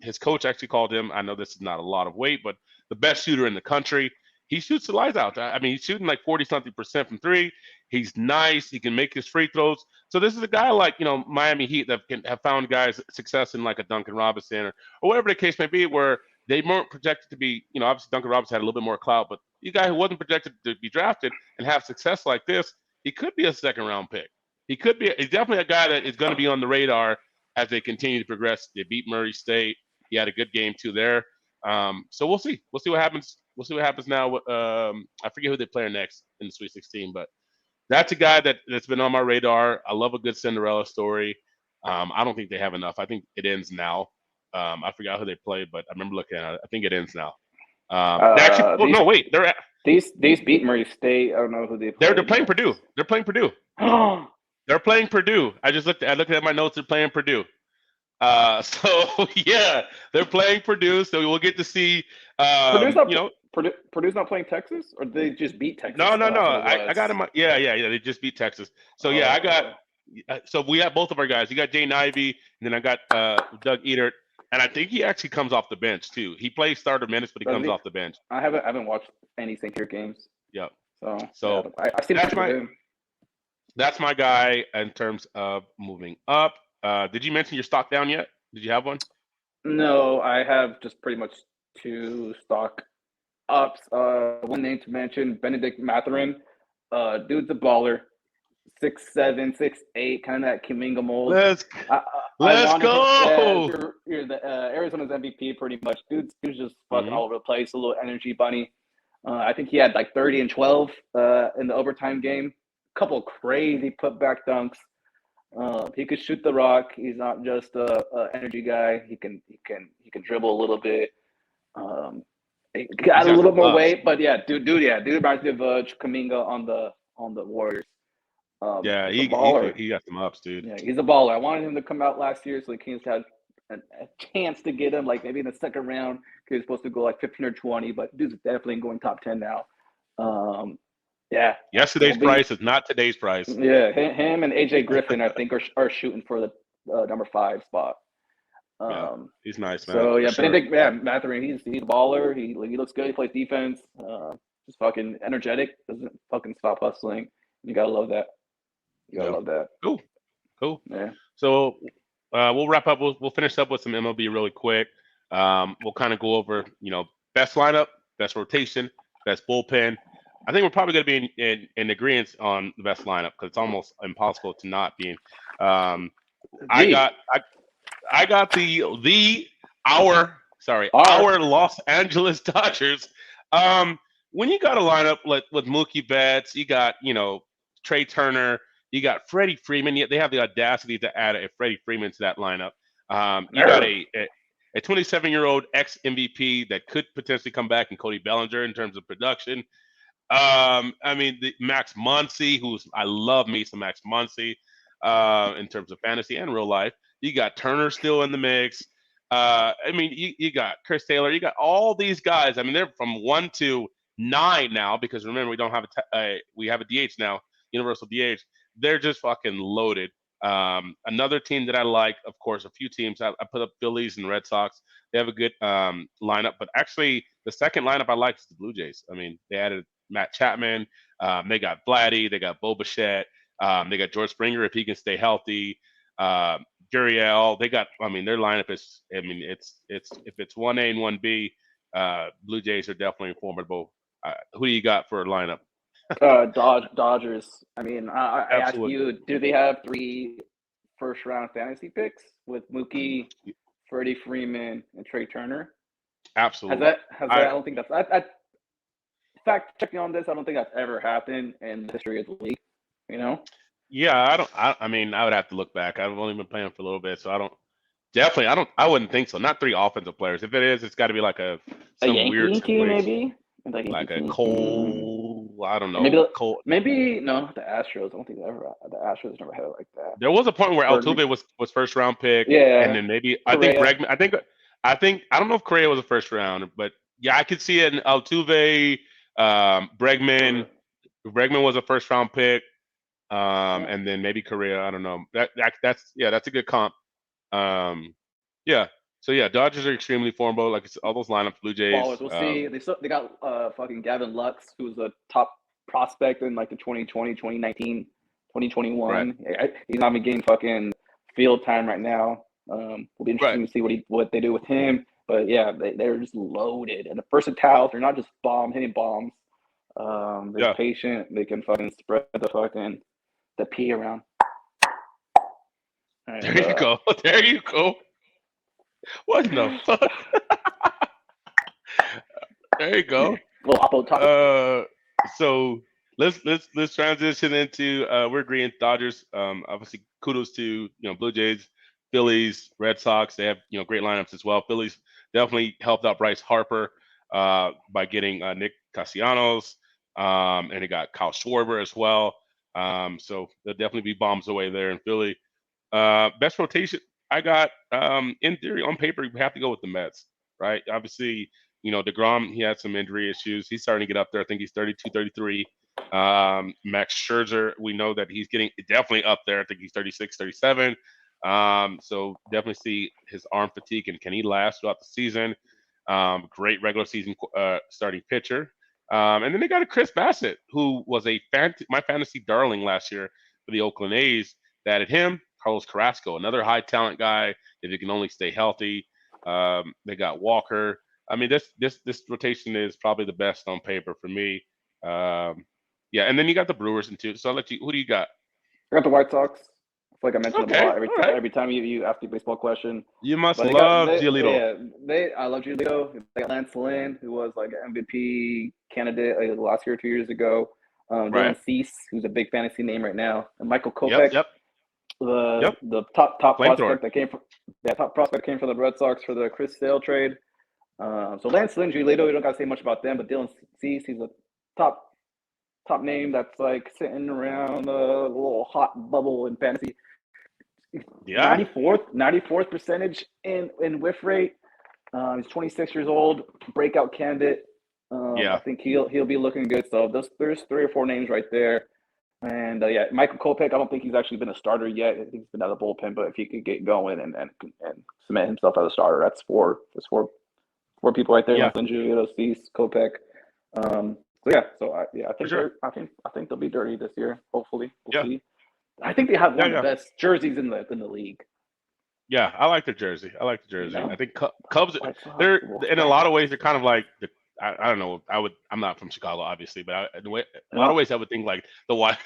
his coach actually called him. I know this is not a lot of weight, but the best shooter in the country. He shoots the lights out. I mean, he's shooting like 40-something% from 3. He's nice. He can make his free throws. So this is a guy like, Miami Heat that can have found guys success in like a Duncan Robinson or whatever the case may be, where they weren't projected to be, obviously Duncan Robinson had a little bit more clout, but the guy who wasn't projected to be drafted and have success like this, he could be a second-round pick. He's definitely a guy that is going to be on the radar as they continue to progress. They beat Murray State. He had a good game too there. So we'll see. We'll see what happens. We'll see what happens now. I forget who they play next in the Sweet 16, but that's a guy that's been on my radar. I love a good Cinderella story. I don't think they have enough. I think it ends now. I forgot who they played, but I remember looking at it. I think it ends now. These beat Murray State. I don't know who they play. They're playing Purdue. They're playing Purdue. They're playing Purdue. I looked at my notes. They're playing Purdue. So yeah, they're playing Purdue. So we'll get to see. Purdue's not playing Texas, or they just beat Texas? No. I got him. Yeah. They just beat Texas. So yeah, I got. So we have both of our guys. You got Jay Ivey, and then I got Doug Edert. And I think he actually comes off the bench too. He plays starter minutes, but he comes off the bench. I haven't watched any St. Clair games. Yep. So I've seen that's my guy in terms of moving up. Did you mention your stock down yet? Did you have one? No, I have just pretty much 2 stock ups. One name to mention: Benedict Mathurin. Dude's a baller. 6'7", 6'8", kind of that Kuminga mold. Let's go. You're the Arizona's MVP, pretty much. Dude's just fucking all over the place. A little energy bunny. I think he had like 30 and 12 in the overtime game. Couple crazy putback dunks. He could shoot the rock. He's not just a energy guy. He can dribble a little bit. He got a little bit more weight, but dude reminds me of Kuminga on the Warriors. He got some ups, dude. Yeah, he's a baller. I wanted him to come out last year so the Kings had a chance to get him, like maybe in the second round. He was supposed to go like 15 or 20, but dude's definitely going top 10 now. Yesterday's price is not today's price. Yeah, him and AJ Griffin, I think, are shooting for the number 5 spot. He's nice, man. So Benedict Mathurin, he's a baller. He looks good. He plays defense. Just fucking energetic. Doesn't fucking stop hustling. You gotta love that. Love that. Cool. Yeah. So we'll wrap up. We'll finish up with some MLB really quick. We'll kind of go over, best lineup, best rotation, best bullpen. I think we're probably going to be in agreement on the best lineup because it's almost impossible to not be in. I got our Los Angeles Dodgers. When you got a lineup with Mookie Betts, you got Trey Turner, you got Freddie Freeman. Yet they have the audacity to add a Freddie Freeman to that lineup. You got a 27-year-old ex MVP that could potentially come back in Cody Bellinger in terms of production. I mean, Max Muncy, I love me some Max Muncy, in terms of fantasy and real life. You got Turner still in the mix. I mean, you got Chris Taylor. You got all these guys. I mean, they're from 1 to 9 now because remember we don't have we have a DH now, universal DH. They're just fucking loaded. Another team that I like, of course, a few teams. I put up Phillies and Red Sox. They have a good lineup, but actually the second lineup I like is the Blue Jays. I mean, they added Matt Chapman. They got Vladdy. They got Bo Bichette. They got George Springer if he can stay healthy. Gurriel. They got. I mean, their lineup is. I mean, it's if it's 1A and 1B, Blue Jays are definitely formidable. Who do you got for a lineup? Dodgers. I mean, I ask Absolutely. you, do they have 3 first-round fantasy picks with Mookie, Freddie Freeman, and Trey Turner? Absolutely. I don't think that's. Fact checking on this, I don't think that's ever happened in the history of the league. You know? Yeah, I don't. I mean, I would have to look back. I've only been playing for a little bit, so I don't. Definitely, I don't. I wouldn't think so. Not 3 offensive players. If it is, it's got to be like some weird Yankee team, situation, maybe like a team. Cole. I don't know. Maybe Cole. maybe no, the Astros. I don't think the Astros never had it like that. There was a point where Bernie. Altuve was first round pick, Yeah, and then maybe I Correa. think Bregman. I think I don't know if Correa was a first round, but yeah, I could see it in Altuve, Bregman. Bregman was a first round pick, and then maybe Correa. I don't know. That's a good comp. Yeah. So yeah, Dodgers are extremely formidable. Like all those lineups, Blue Jays. Ballers. We'll see. They got fucking Gavin Lux, who's a top prospect in like the 2020, 2019, 2021. Right. He's not even getting fucking field time right now. Will be interesting to see what they do with him. But yeah, they're just loaded and the versatile. They're not just hitting bombs. They're patient. They can fucking spread the pee around. And, there you go. There you go. What the fuck? There you go. So let's transition into we're agreeing Dodgers. Obviously, kudos to Blue Jays, Phillies, Red Sox. They have great lineups as well. Phillies definitely helped out Bryce Harper by getting Nick Castellanos, and they got Kyle Schwarber as well. So there'll definitely be bombs away there in Philly. Best rotation. I got, in theory, on paper, you have to go with the Mets, right? Obviously, DeGrom, he had some injury issues. He's starting to get up there. I think he's 32, 33. Max Scherzer, we know that he's getting definitely up there. I think he's 36, 37. So definitely see his arm fatigue and can he last throughout the season. Great regular season starting pitcher. And then they got a Chris Bassett, who was my fantasy darling last year for the Oakland A's. They added him. Carlos Carrasco, another high talent guy if he can only stay healthy. They got Walker. I mean, this rotation is probably the best on paper for me. Yeah, and then you got the Brewers in too. So I'll let you. Who do you got? I got the White Sox. Like I mentioned a lot every time you ask the baseball question. You must love Giolito. Yeah, I love Giolito. They got Lance Lynn, who was like an MVP candidate last year, 2 years ago. Dylan Cease, who's a big fantasy name right now, and Michael Kopech. Yep. The top prospect that came from the Red Sox for the Chris Sale trade. So Lance Lynn, Giolito, we don't got to say much about them, but Dylan Cease, he's a top name that's like sitting around a little hot bubble in fantasy. Yeah. 94th percentage in whiff rate. He's 26 years old, breakout candidate. I think he'll be looking good. So there's 3 or 4 names right there. And Michael Kopech, I don't think he's actually been a starter yet. I think he's been out of the bullpen, but if he could get going and cement himself as a starter, that's four people right there. Yeah. Giolito, Cease, Kopech. I think they'll be dirty this year. Hopefully, we'll see. I think they have one of the best jerseys in the league. Yeah, I like the jersey. I think Cubs. They're in a lot of ways they're kind of like I don't know. I'm not from Chicago, obviously, but in a lot of ways I would think like the White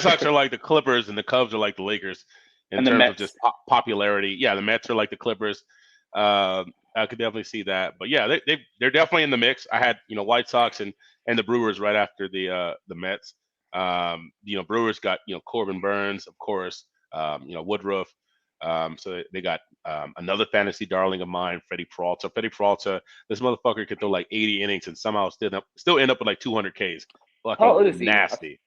Sox are like the Clippers and the Cubs are like the Lakers in terms of just popularity. Yeah, the Mets are like the Clippers. I could definitely see that. But yeah, they're definitely in the mix. I had White Sox and the Brewers right after the Mets. Brewers got Corbin Burns, of course. Woodruff. So they got another fantasy darling of mine, Freddie Peralta. Freddie Peralta, this motherfucker could throw like 80 innings and somehow still end up with like 200 Ks. How old Fucking is he? nasty.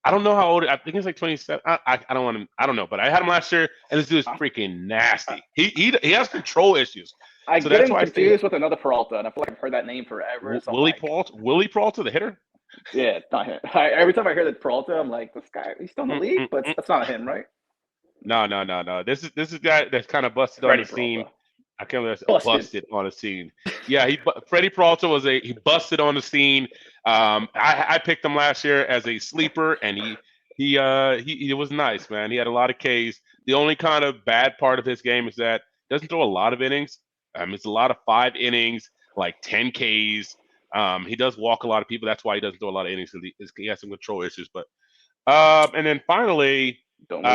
I don't know how old. I think he's like 27. I don't want to. I don't know, but I had him last year, and this dude's freaking nasty. He has control issues. I So get that's him why I say confused with another Peralta, and I feel like I've heard that name forever. So Willie Peralta, the hitter. Yeah, it's not him. Every time I hear that Peralta, I'm like, this guy, he's still in the league, but that's not him, right? No. This is a guy that's kind of busted on the scene. I can't remember. Busted on the scene. Yeah, Freddie Peralta he busted on the scene. I picked him last year as a sleeper, and he was nice, man. He had a lot of Ks. The only kind of bad part of his game is that he doesn't throw a lot of innings. It's a lot of 5 innings, like 10 Ks. He does walk a lot of people. That's why he doesn't throw a lot of innings, because he has some control issues. But and then finally, what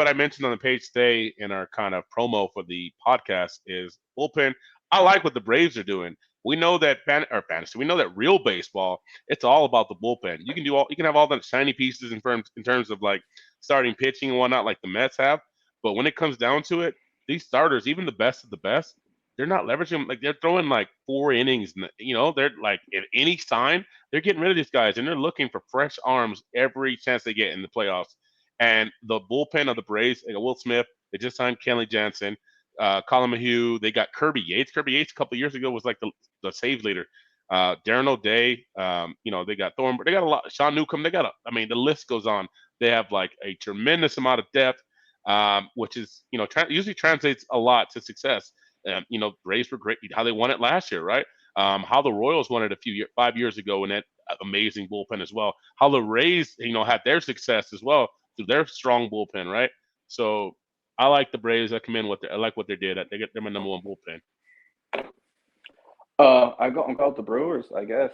I mentioned on the page today in our kind of promo for the podcast is bullpen. I like what the Braves are doing. We know that fantasy. We know that real baseball. It's all about the bullpen. You can have all the shiny pieces in terms of like starting pitching and whatnot, like the Mets have. But when it comes down to it, these starters, even the best of the best, they're not leveraging. Like, they're throwing like 4 innings. They're like, at any sign, they're getting rid of these guys, and they're looking for fresh arms every chance they get in the playoffs. And the bullpen of the Braves, they got Will Smith. They just signed Kenley Jansen, Colin Mayhew. They got Kirby Yates. Kirby Yates a couple of years ago was like the save leader. Darren O'Day. They got Thornburg. They got a lot. Sean Newcomb. The list goes on. They have like a tremendous amount of depth, which is usually translates a lot to success. Braves were great. How they won it last year, right? How the Royals won it 5 years ago in that amazing bullpen as well. How the Rays, had their success as well through their strong bullpen, right? So I like the Braves. I like what they did. They're my number one bullpen. I go with the Brewers, I guess.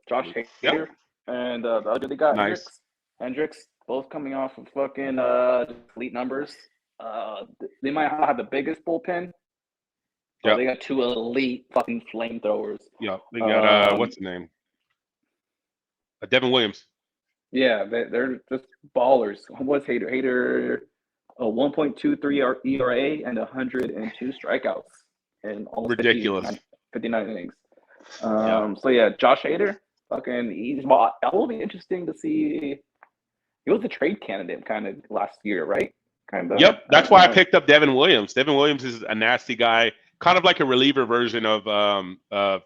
Josh Hader and the other they got nice. Hendricks, both coming off of fucking elite numbers. They might not have the biggest bullpen. Yeah, they got 2 elite fucking flamethrowers. Yeah, they got what's the name? Devin Williams. Yeah, they're just ballers. What's Hader? Hader, a 1.23 ERA and 102 strikeouts in almost ridiculous 59 innings. So yeah, Josh Hader, fucking that will be interesting to see. He was a trade candidate kind of last year, right? Kind of. Yep, that's why I picked up Devin Williams. Devin Williams is a nasty guy, kind of like a reliever version of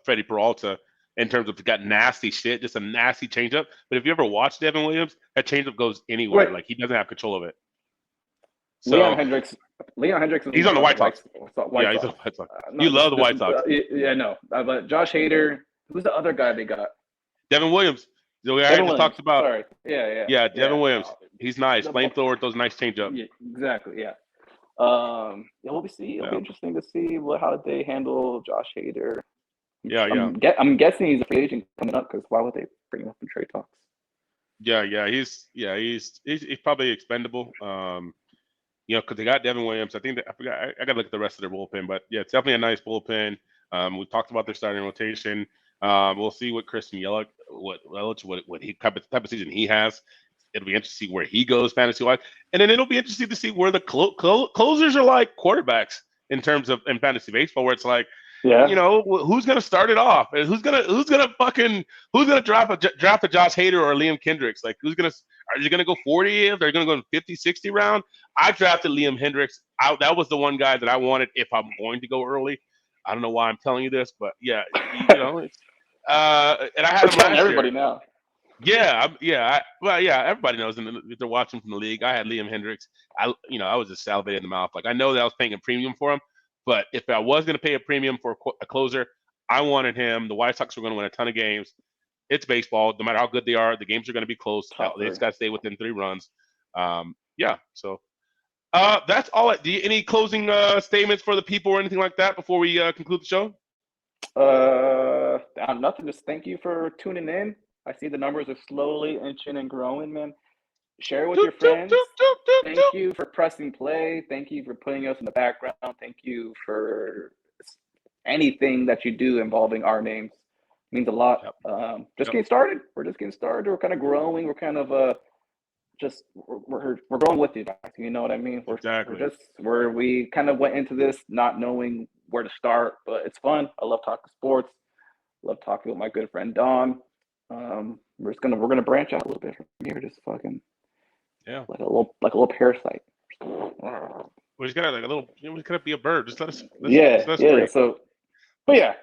Freddie Peralta. In terms of got nasty shit, just a nasty changeup. But if you ever watch Devin Williams, that changeup goes anywhere. Right. Like, he doesn't have control of it. So, Leon Hendricks. He's on the White Sox. He's on the White Sox. You love the White Sox. No. But Josh Hader. Who's the other guy they got? Devin Williams. The guy I just talked about. Sorry. Yeah. Yeah, Devin Williams. He's nice. Flamethrower throws nice changeup. Yeah, exactly. Yeah. We'll see. It'll be interesting to see how they handle Josh Hader. I'm guessing he's a free agent coming up, because why would they bring him up in trade talks? He's probably expendable. Because they got Devin Williams. I forgot. I got to look at the rest of their bullpen, but yeah, it's definitely a nice bullpen. We talked about their starting rotation. We'll see what Christian Yelich, what type of season he has. It'll be interesting to see where he goes fantasy wise, and then it'll be interesting to see where the closers are like quarterbacks in terms of in fantasy baseball, where it's like. Yeah. Who's gonna start it off? Who's gonna draft a Josh Hader or a Liam Kendricks? Like, are you gonna go 40th? Are you gonna go 50, 60 round? I drafted Liam Hendricks. That was the one guy that I wanted if I'm going to go early. I don't know why I'm telling you this, but yeah, and I had him last everybody year. Now. Everybody knows, and if they're watching from the league, I had Liam Hendricks. I was just salivating in the mouth. Like, I know that I was paying a premium for him. But if I was going to pay a premium for a closer, I wanted him. The White Sox were going to win a ton of games. It's baseball. No matter how good they are, the games are going to be close. They just got to stay within 3 runs. So that's all. Any closing statements for the people or anything like that before we conclude the show? Nothing. Just thank you for tuning in. I see the numbers are slowly inching and growing, man. Share it with your friends. Thank you for pressing play. Thank you for putting us in the background. Thank you for anything that you do involving our names. It means a lot. Getting started. We're just getting started. We're kind of growing. We're kind of just we're going with you guys. You know what I mean? Exactly. We kind of went into this not knowing where to start, but it's fun. I love talking sports. Love talking with my good friend Don. We're gonna branch out a little bit from here. Just fucking like a little parasite. We just gotta we gotta be a bird. Just let us. So, but yeah.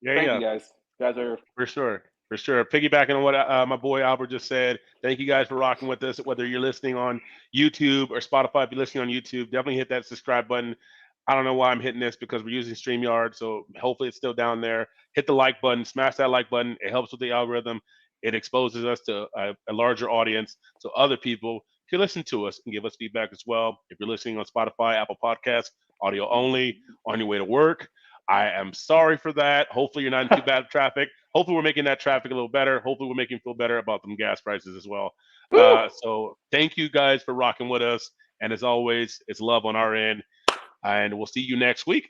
Thank you guys. You guys are for sure. Piggybacking on what my boy Albert just said. Thank you guys for rocking with us. Whether you're listening on YouTube or Spotify, if you're listening on YouTube, definitely hit that subscribe button. I don't know why I'm hitting this because we're using StreamYard, so hopefully it's still down there. Hit the like button, smash that like button. It helps with the algorithm. It exposes us to a larger audience, so other people can listen to us and give us feedback as well. If you're listening on Spotify, Apple Podcasts, audio only, on your way to work, I am sorry for that. Hopefully you're not in too bad traffic. Hopefully we're making that traffic a little better. Hopefully we're making you feel better about them gas prices as well. So thank you guys for rocking with us. And as always, it's love on our end. And we'll see you next week.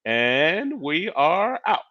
And we are out.